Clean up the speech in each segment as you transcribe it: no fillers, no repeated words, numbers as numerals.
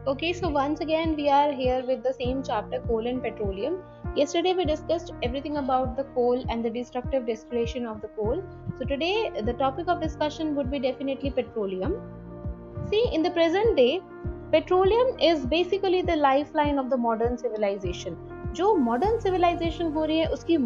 Okay, so once again we are here with the same chapter, coal and petroleum. Yesterday we discussed everything about the coal and the destructive distillation of the coal. So today the topic of discussion would be definitely petroleum. See, in the present day, petroleum is basically the lifeline of the modern civilization. जो modern civilization हो रही है उसकी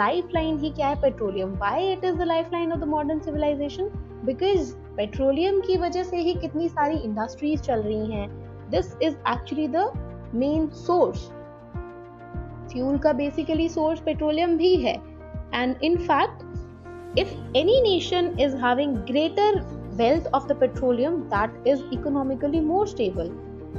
lifeline ही क्या है? Petroleum. Why it is the lifeline of the modern civilization? Because petroleum की वजह से ही कितनी सारी industries चल रही हैं. This is actually the main source. Fuel का basically source petroleum भी है. And in fact, if any nation is having greater wealth of the petroleum, that is economically more stable.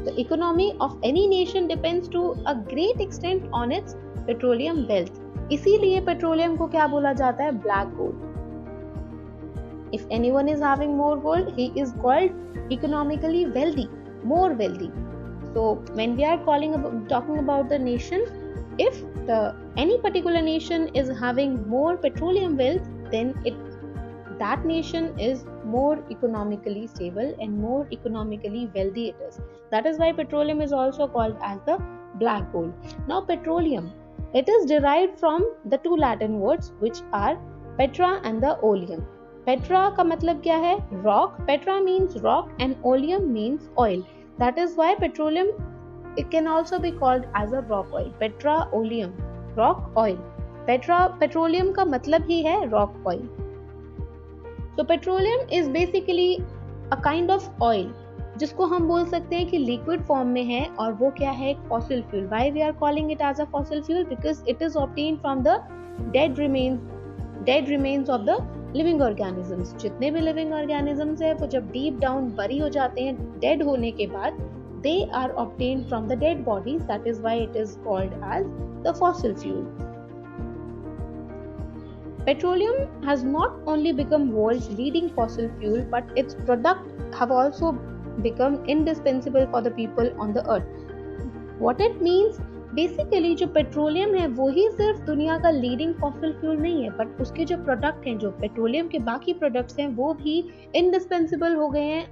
The economy of any nation depends to a great extent on its petroleum wealth. इसीलिए petroleum को क्या बोला जाता है? Black gold. If anyone is having more gold, he is called economically wealthy, more wealthy. So when we are talking about the nation, if any particular nation is having more petroleum wealth, then that nation is more economically stable and more economically wealthy it is. That is why petroleum is also called as the black gold. Now petroleum, it is derived from the two Latin words which are petra and the oleum. Petra का मतलब क्या है? Rock. Petra means rock and oleum means oil. That is why petroleum, it can also be called as a rock oil. Petroleum, rock oil. Petroleum का मतलब ही है rock oil. So petroleum is basically a kind of oil जिसको हम बोल सकते हैं कि liquid form में है और वो क्या है? एक fossil fuel. Why we are calling it as a fossil fuel? Because it is obtained from the dead remains of the living organisms. जितने भी living organisms है वो जब deep down bury हो जाते हैं dead होने के बाद, they are obtained from the dead bodies. That is why it is called as the fossil fuel. Petroleum has not only become world's leading fossil fuel, but its products have also become indispensable for the people on the earth. What it means? Basically जो petroleum है वो ही सिर्फ दुनिया का leading fossil fuel नहीं है, but उसके जो प्रोडक्ट हैं, जो पेट्रोलियम के बाकी प्रोडक्ट्स हैं, वो भी इंडिस्पेंसिबल हो गए हैं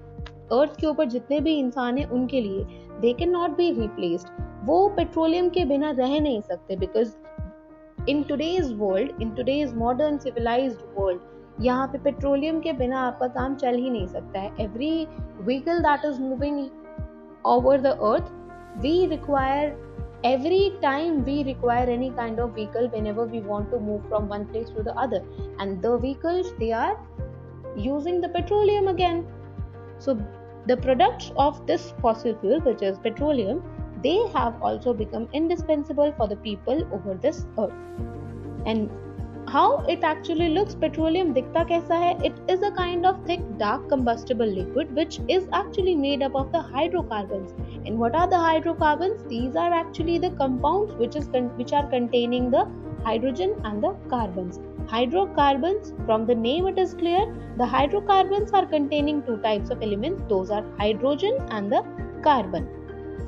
अर्थ के ऊपर जितने भी इंसान हैं उनके लिए. They can not be replaced. वो पेट्रोलियम के बिना रह नहीं सकते. Because in today's world, in today's modern civilized world, यहाँ पे पेट्रोलियम के बिना आपका काम चल ही नहीं सकता है. Every vehicle that is moving over the earth, every time we require any kind of vehicle whenever we want to move from one place to the other, and the vehicles, they are using the petroleum again. So the products of this fossil fuel, which is petroleum, they have also become indispensable for the people over this earth. And how it actually looks, petroleum दिखता कैसा है? It is a kind of thick dark combustible liquid which is actually made up of the hydrocarbons. And what are the hydrocarbons? These are actually the compounds which are containing the hydrogen and the carbons. Hydrocarbons, from the name it is clear, the hydrocarbons are containing two types of elements. Those are hydrogen and the carbon.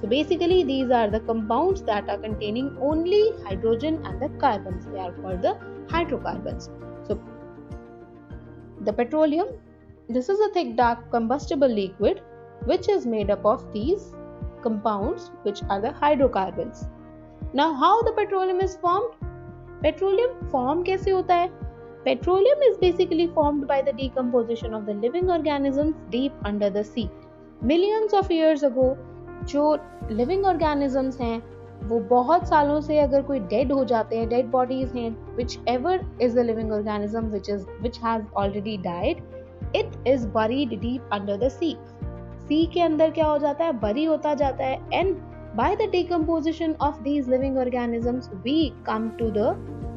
So basically these are the compounds that are containing only hydrogen and the carbons. They are called the hydrocarbons. So the petroleum, this is a thick dark combustible liquid which is made up of these compounds which are the hydrocarbons. Now how the petroleum is formed? Petroleum form कैसे होता है? Petroleum is basically formed by the decomposition of the living organisms deep under the sea. Millions of years ago, जो living organisms हैं वो बहुत सालों से अगर कोई डेड हो जाते हैं, डेड बॉडीज हैं, whichever is the living organism which has already died, it is buried deep under the sea. Sea के अंदर क्या हो जाता है? बरी होता जाता है. And by the decomposition of these living organisms we come to the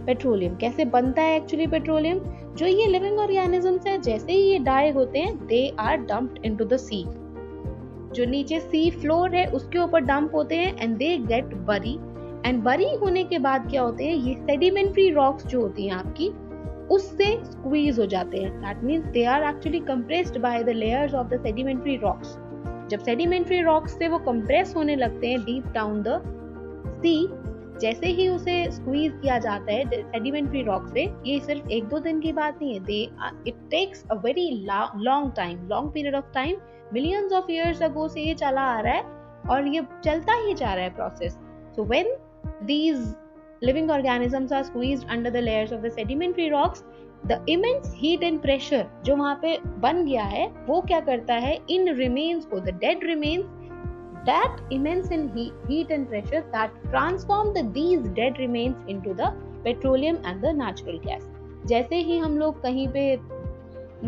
petroleum. कैसे बनता है एक्चुअली पेट्रोलियम? जो ये लिविंग ऑर्गेनिजम्स हैं, जैसे ही ये डाई होते हैं, they are dumped into the sea. जो नीचे सी फ्लोर है उसके ऊपर डंप होते हैं एंड दे गेट बरी. एंड बरी होने के बाद क्या होते हैं? ये सेडिमेंट्री रॉक्स जो होती हैं आपकी, उससे स्क्वीज हो जाते हैं. That means they are actually compressed by the layers of the sedimentary rocks. जब सेडिमेंट्री रॉक्स से वो कंप्रेस होने लगते हैं डीप डाउन द सी, जैसे ही उसे स्क्वीज किया जाता है सेडिमेंट्री रॉक से, ये सिर्फ एक दो दिन की बात नहीं है. It takes a very long period of time. Millions of years ago से ये चला आ रहा है और ये चलता ही जा रहा है process. So when these living organisms are squeezed under the layers of the sedimentary rocks, the immense heat and pressure जो वहाँ पे बन गया है वो क्या करता है, इन remains को, the dead remains, that immense in heat and pressure that transform these dead remains into the petroleum and the natural gas. जैसे ही हम लोग कहीं पे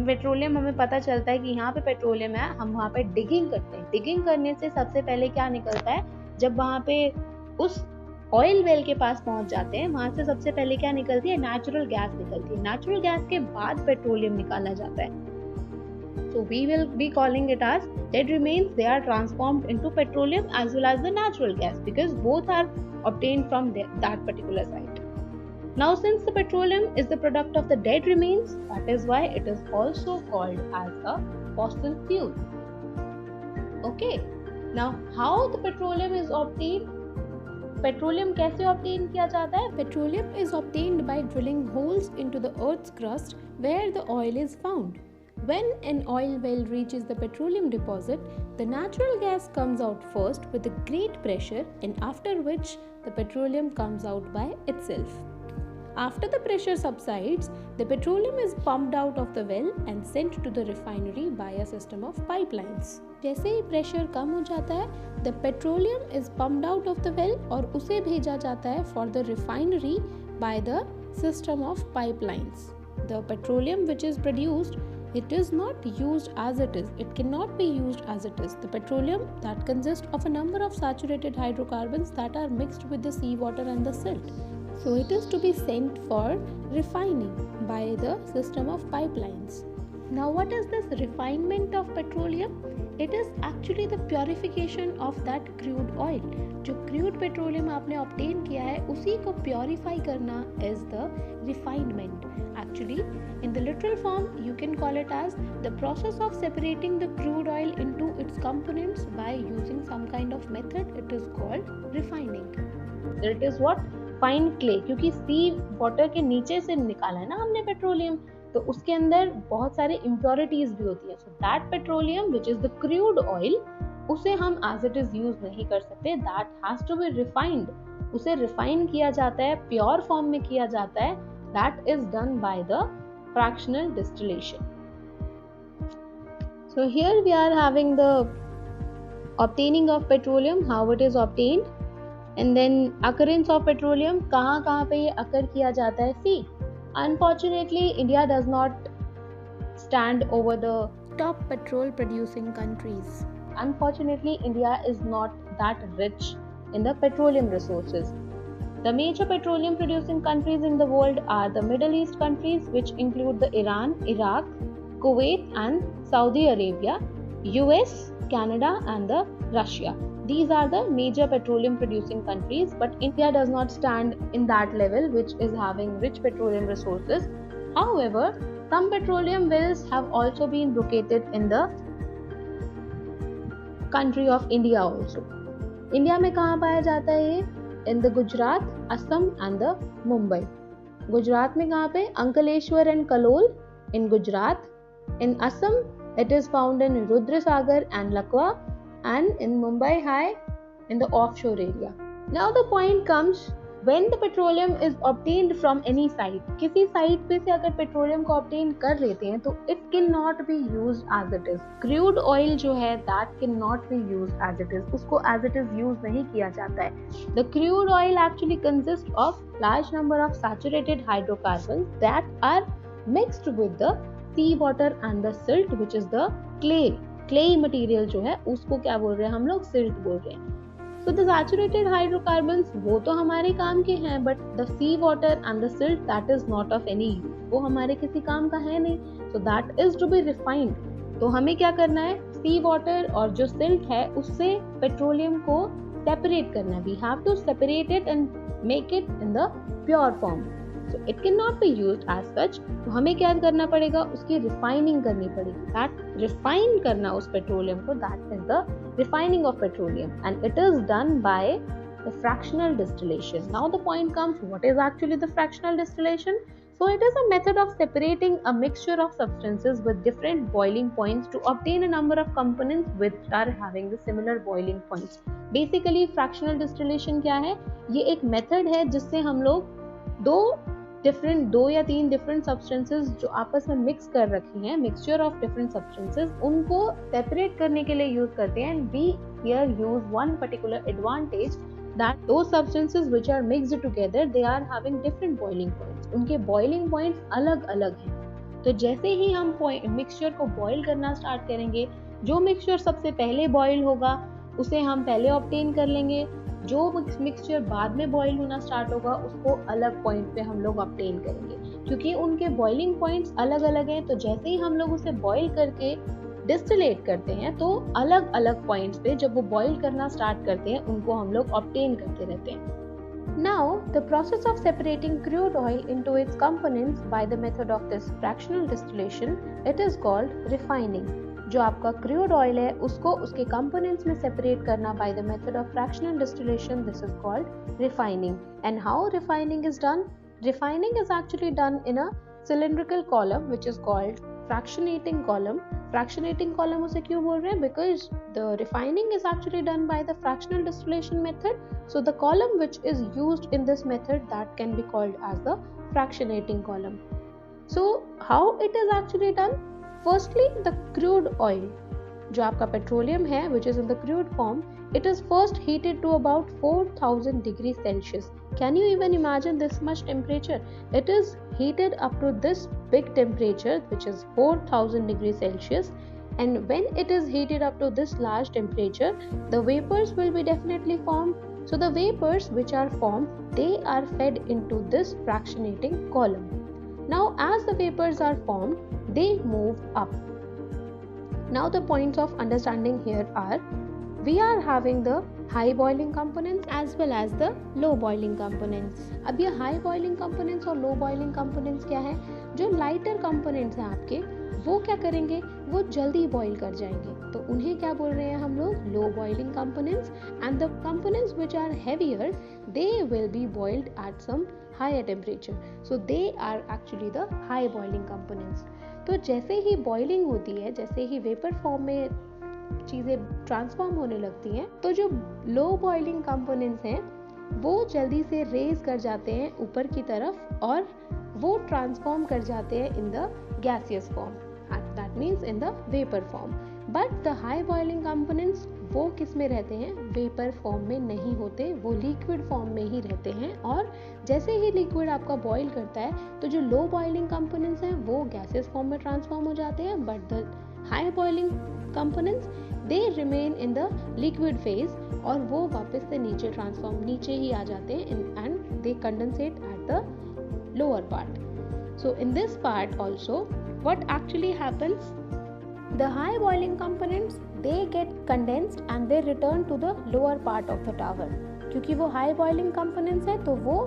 पेट्रोलियम, हमें पता चलता है कि यहाँ पे पेट्रोलियम है, हम वहाँ पे डिगिंग करते हैं. डिगिंग करने से सबसे पहले क्या निकलता है, जब वहाँ पे उस ऑयल वेल के पास पहुंच जाते हैं, वहां से सबसे पहले क्या निकलती है, नेचुरल गैस निकलती है. नेचुरल गैस के बाद पेट्रोलियम निकाला जाता है. So we will be calling it as dead remains. They are transformed into petroleum as well as the natural gas because both are obtained from that particular site. Now since the petroleum is the product of the dead remains, that is why it is also called as a fossil fuel. Okay. Now how the petroleum is obtained? Petroleum कैसे obtain किया जाता है? Petroleum is obtained by drilling holes into the earth's crust where the oil is found. When an oil well reaches the petroleum deposit, the natural gas comes out first with a great pressure, and after which the petroleum comes out by itself. After the pressure subsides, the petroleum is pumped out of the well and sent to the refinery by a system of pipelines. जैसे ही pressure कम हो जाता है, the petroleum is pumped out of the well और उसे भेजा जाता है for the refinery by the system of pipelines. The petroleum which is produced, it is not used as it is. It cannot be used as it is. The petroleum that consists of a number of saturated hydrocarbons that are mixed with the seawater and the silt. So it is to be sent for refining by the system of pipelines. Now what is this refinement of petroleum? It is actually the purification of that crude oil. जो crude petroleum आपने obtain किया है उसी को purify करना is the refinement. Actually, in the literal form, you can call it as the process of separating the crude oil into its components by using some kind of method. It is called refining. It is what? Fine clay. क्योंकि sea water के नीचे से निकाला है ना हमने petroleum, तो उसके अंदर बहुत सारे impurities भी होती है. So that petroleum which is the crude oil, उसे हम as it is use नहीं कर सकते. That has to be refined. उसे refine किया जाता है, pure form में किया जाता है. That is done by the fractional distillation. So here we are having the obtaining of petroleum, how it is obtained, and then occurrence of petroleum, कहाँ पे ये occur किया जाता है. See, unfortunately, India does not stand over the top petrol producing countries. Unfortunately, India is not that rich in the petroleum resources. The major petroleum producing countries in the world are the Middle East countries, which include the Iran, Iraq, Kuwait and Saudi Arabia, US, Canada and the Russia. These are the major petroleum producing countries, but India does not stand in that level, which is having rich petroleum resources. However, some petroleum wells have also been located in the country of India also. India में कहाँ पाया जाता है ये? In the Gujarat, Assam and the Mumbai. Gujarat में कहाँ पे? Ankleshwar and Kalol in Gujarat. In Assam, it is found in Rudrasagar and Lakwa, and in Mumbai High in the offshore area. Now the point comes, when the petroleum is obtained from any site, किसी site पे से अगर petroleum को obtain कर लेते हैं तो it cannot be used as it is. Crude oil जो है that cannot be used as it is. उसको as it is use नहीं किया जाता है. The crude oil actually consists of large number of saturated hydrocarbons that are mixed with the sea water and the silt, which is the clay material जो है उसको क्या बोल रहे हैं हम लोग? सिल्ट बोल रहे हैं. So the saturated hydrocarbons वो तो हमारे काम के हैं, but the sea water and the silt that is not of any use. वो हमारे किसी काम का है नहीं. So that is to be refined. तो हमें क्या करना है? sea water और जो silt है उससे पेट्रोलियम को separate करना है. We have to separate it and make it in the pure form. So it cannot be used as such. तो हमें क्या करना पड़ेगा? उसकी refining करनी पड़ेगी. That refine करना उस पेट्रोलियम को, that is the refining of petroleum, and it is done by the fractional distillation. Now the point comes, what is actually the fractional distillation? So it is a method of separating a mixture of substances with different boiling points to obtain a number of components which are having the similar boiling points. Basically fractional distillation क्या है? ये एक method है जिससे हम लोग दो या तीन डिफरेंट सब्सटेंसेस जो आपस में मिक्स कर रखी हैं, मिक्सचर ऑफ डिफरेंट सब्सटेंसेस, उनको सेपरेट करने के लिए यूज करते हैं. And we here use one particular advantage that those substances which are mixed together they are having different boiling points. उनके boiling points अलग अलग हैं. तो जैसे ही हम मिक्सचर को बॉईल करना स्टार्ट करेंगे, जो मिक्सचर सबसे पहले बॉईल होगा उसे हम पहले ऑब्टेन कर लेंगे, जो मिक्सचर बाद में बॉईल होना स्टार्ट होगा उसको अलग पॉइंट पे हम लोग ऑब्टेन करेंगे. क्योंकि उनके बॉइलिंग पॉइंट्स अलग अलग हैं, तो जैसे ही हम लोग उसे बॉईल करके डिस्टिलेट करते हैं तो अलग अलग पॉइंट्स पे जब वो बॉईल करना स्टार्ट करते हैं उनको हम लोग ऑब्टेन करते रहते हैं. Now, the process of separating crude oil into its components by the method of this fractional distillation, it is called refining. जो आपका crude oil है उसको उसके components में separate करना by the method of fractional distillation, this is called refining. And how refining is done? Refining is actually done in a cylindrical column which is called fractionating column. Fractionating column उसे क्यों बोल रहे हैं? Because the refining is actually done by the fractional distillation method. So the column which is used in this method that can be called as the fractionating column. So how it is actually done? Firstly, the crude oil, जो आपका petroleum है which is in the crude form, it is first heated to about 4000 degrees Celsius. Can you even imagine this much temperature? It is heated up to this big temperature which is 4000 degrees Celsius, and when it is heated up to this large temperature the vapors will be definitely formed. So the vapors which are formed, they are fed into this fractionating column. Now as the vapors are formed, they move up. Now the points of understanding here are, we are having the high boiling components as well as the low boiling components. अब ये high boiling components और low boiling components क्या है? जो lighter components हैं आपके, वो क्या करेंगे? वो जल्दी boil कर जाएंगे, तो उन्हें क्या बोल रहे हैं हम लोग? Low boiling components. And the components which are heavier, they will be boiled at some higher temperature. So they are actually the high boiling components. तो जैसे ही बॉइलिंग होती है, जैसे ही वेपर फॉर्म में चीज़ें ट्रांसफॉर्म होने लगती हैं, तो जो लो बॉइलिंग कंपोनेंट्स हैं वो जल्दी से रेज कर जाते हैं ऊपर की तरफ और वो ट्रांसफॉर्म कर जाते हैं in the gaseous form, that means in the vapour form. But the high boiling components वो किस में रहते हैं? वेपर फॉर्म में नहीं होते, वो लिक्विड फॉर्म में ही रहते हैं. और जैसे ही लिक्विड आपका बॉईल करता है तो जो लो बॉइलिंग कंपोनेंट्स हैं वो गैसेस फॉर्म में ट्रांसफॉर्म हो जाते हैं, but the high boiling components they remain in the liquid phase और वो वापस से नीचे ही आ जाते हैं and they condensate at the lower part. So in this part also what actually happens, the high boiling components they get condensed and they return to the lower part of the tower. क्योंकि वो high boiling components है तो वो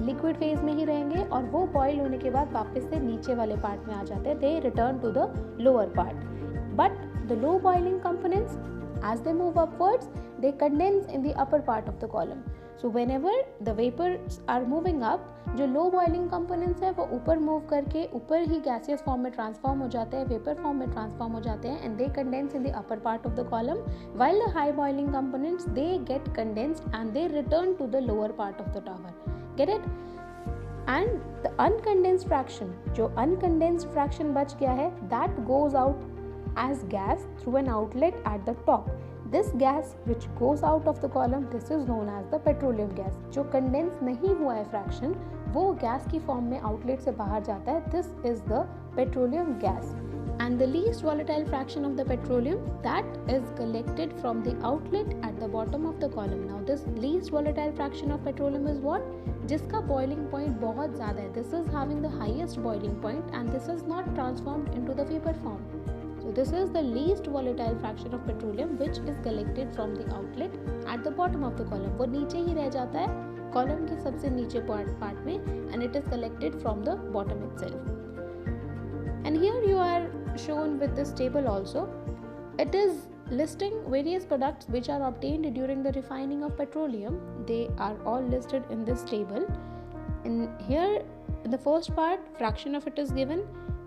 liquid phase में ही रहेंगे और वो boil होने के बाद वापस से नीचे वाले part में आ जाते हैं, they return to the lower part. But the low boiling components, as they move upwards, they condense in the upper part of the column. So whenever the vapors are moving up, जो low boiling components है वो ऊपर move करके ऊपर ही gaseous form में transform हो जाते हैं, vapor form में transform हो जाते हैं and they condense in the upper part of the column, while the high boiling components they get condensed and they return to the lower part of the tower. Get it? And the uncondensed fraction, जो uncondensed fraction बच गया है, that goes out as gas through an outlet at the top. This gas which goes out of the column, this is known as the petroleum gas. जो condense नहीं हुआ है fraction, वो gas की form में outlet से बाहर जाता है. This is the petroleum gas. And the least volatile fraction of the petroleum, that is collected from the outlet at the bottom of the column. Now this least volatile fraction of petroleum is what? जिसका boiling point बहुत ज़्यादा है. This is having the highest boiling point and this is not transformed into the vapor form. So this is the least volatile fraction of petroleum which is collected from the outlet at the bottom of the column. वो नीचे ही रह जाता है column के सबसे नीचे part में and it is collected from the bottom itself. And here you are shown with this table also. It is listing various products which are obtained during the refining of petroleum. They are all listed in this table. And here in the first part, fraction of it is given.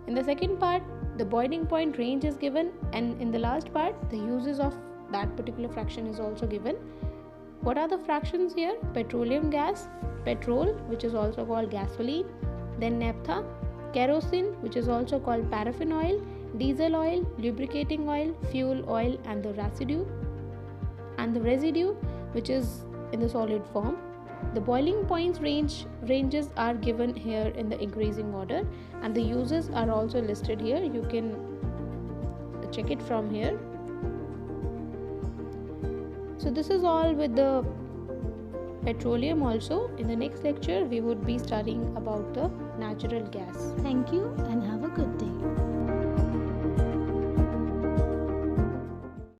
In the second part, the boiling point range is given, and in the last part, the uses of that particular fraction is also given. What are the fractions here? Petroleum gas, petrol, which is also called gasoline, then naphtha, kerosene, which is also called paraffin oil, diesel oil, lubricating oil, fuel oil, and the residue, which is in the solid form. The boiling points ranges are given here in the increasing order, and the uses are also listed here. You can check it from here. So this is all with the petroleum. Also, in the next lecture we would be studying about the natural gas. Thank you and have a good day.